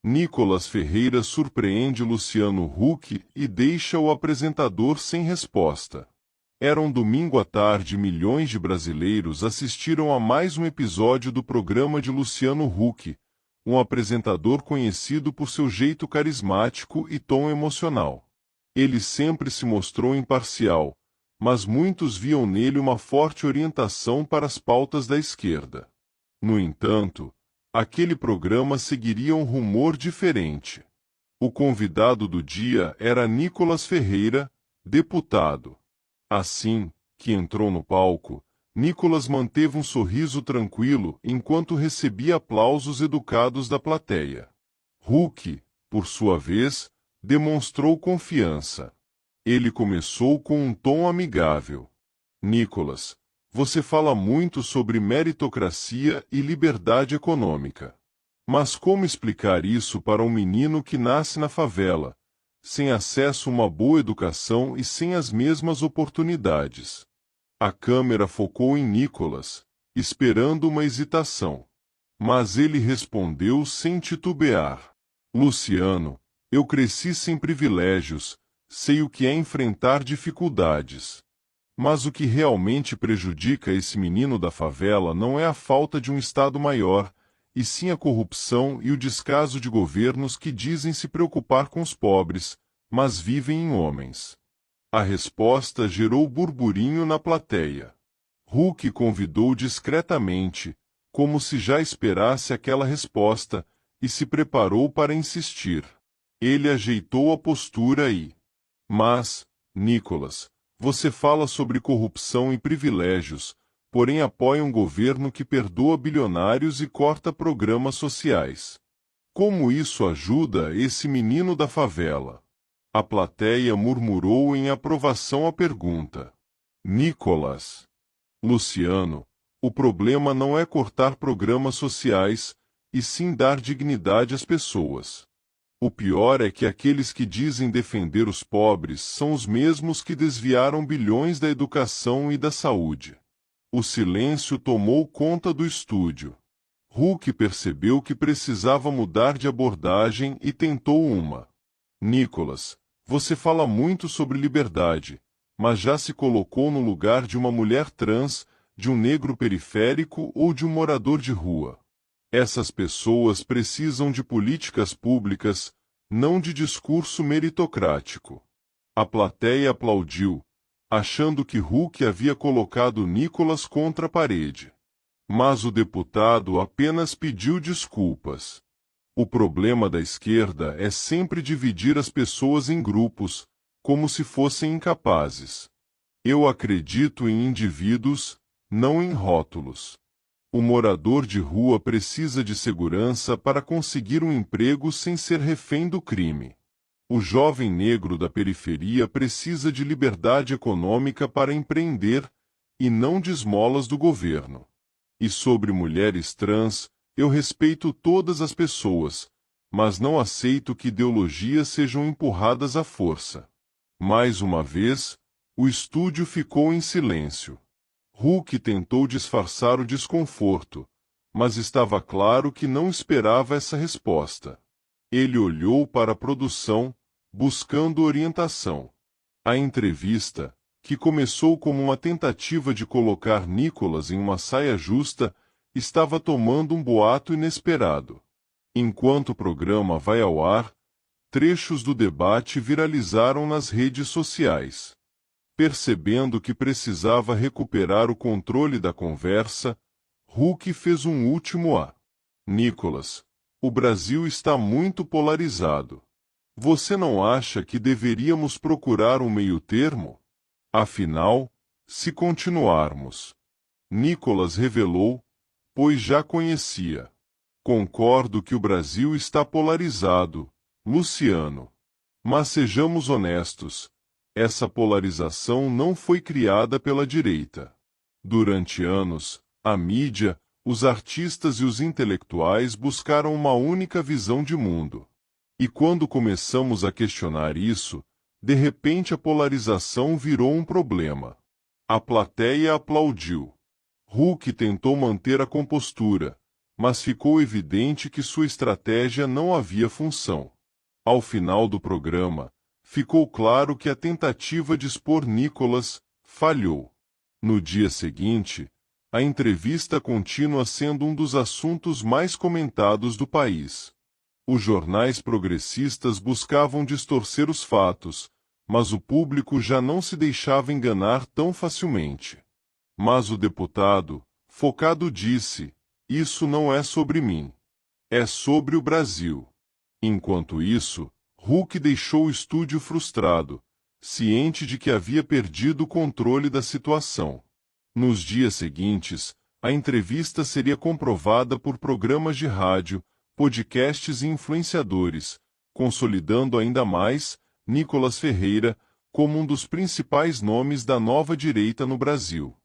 Nicolas Ferreira surpreende Luciano Huck e deixa o apresentador sem resposta. Era um domingo à tarde e milhões de brasileiros assistiram a mais um episódio do programa de Luciano Huck, um apresentador conhecido por seu jeito carismático e tom emocional. Ele sempre se mostrou imparcial, mas muitos viam nele uma forte orientação para as pautas da esquerda. No entanto, aquele programa seguiria um rumor diferente. O convidado do dia era Nicolas Ferreira, deputado. Assim que entrou no palco, Nicolas manteve um sorriso tranquilo enquanto recebia aplausos educados da plateia. Huck, por sua vez, demonstrou confiança. Ele começou com um tom amigável. Nicolas, você fala muito sobre meritocracia e liberdade econômica. Mas como explicar isso para um menino que nasce na favela, sem acesso a uma boa educação e sem as mesmas oportunidades? A câmera focou em Nicolas, esperando uma hesitação. Mas ele respondeu sem titubear. Luciano, eu cresci sem privilégios, sei o que é enfrentar dificuldades. Mas o que realmente prejudica esse menino da favela não é a falta de um Estado maior, e sim a corrupção e o descaso de governos que dizem se preocupar com os pobres, mas vivem em homens. A resposta gerou burburinho na plateia. Huck convidou discretamente, como se já esperasse aquela resposta, e se preparou para insistir. Ele ajeitou a postura e... Mas, Nicolas, você fala sobre corrupção e privilégios, porém apoia um governo que perdoa bilionários e corta programas sociais. Como isso ajuda esse menino da favela? A plateia murmurou em aprovação à pergunta. Nicolas. Luciano, o problema não é cortar programas sociais, e sim dar dignidade às pessoas. O pior é que aqueles que dizem defender os pobres são os mesmos que desviaram bilhões da educação e da saúde. O silêncio tomou conta do estúdio. Huck percebeu que precisava mudar de abordagem e tentou uma. Nicolas, você fala muito sobre liberdade, mas já se colocou no lugar de uma mulher trans, de um negro periférico ou de um morador de rua. Essas pessoas precisam de políticas públicas, não de discurso meritocrático. A plateia aplaudiu, achando que Huck havia colocado Nicolas contra a parede. Mas o deputado apenas pediu desculpas. O problema da esquerda é sempre dividir as pessoas em grupos, como se fossem incapazes. Eu acredito em indivíduos, não em rótulos. O morador de rua precisa de segurança para conseguir um emprego sem ser refém do crime. O jovem negro da periferia precisa de liberdade econômica para empreender, e não de esmolas do governo. E sobre mulheres trans, eu respeito todas as pessoas, mas não aceito que ideologias sejam empurradas à força. Mais uma vez, o estúdio ficou em silêncio. Huck tentou disfarçar o desconforto, mas estava claro que não esperava essa resposta. Ele olhou para a produção, buscando orientação. A entrevista, que começou como uma tentativa de colocar Nicolas em uma saia justa, estava tomando um boato inesperado. Enquanto o programa vai ao ar, trechos do debate viralizaram nas redes sociais. Percebendo que precisava recuperar o controle da conversa, Huck fez um último a. Nicolas, o Brasil está muito polarizado. Você não acha que deveríamos procurar um meio-termo? Afinal, se continuarmos... Nicolas revelou, pois já conhecia. Concordo que o Brasil está polarizado, Luciano. Mas sejamos honestos. Essa polarização não foi criada pela direita. Durante anos, a mídia, os artistas e os intelectuais buscaram uma única visão de mundo. E quando começamos a questionar isso, de repente a polarização virou um problema. A plateia aplaudiu. Huck tentou manter a compostura, mas ficou evidente que sua estratégia não havia função. Ao final do programa, ficou claro que a tentativa de expor Nicolas falhou. No dia seguinte, a entrevista continua sendo um dos assuntos mais comentados do país. Os jornais progressistas buscavam distorcer os fatos, mas o público já não se deixava enganar tão facilmente. Mas o deputado, focado, disse: "Isso não é sobre mim. É sobre o Brasil." Enquanto isso, Huck deixou o estúdio frustrado, ciente de que havia perdido o controle da situação. Nos dias seguintes, a entrevista seria comprovada por programas de rádio, podcasts e influenciadores, consolidando ainda mais Nicolas Ferreira como um dos principais nomes da nova direita no Brasil.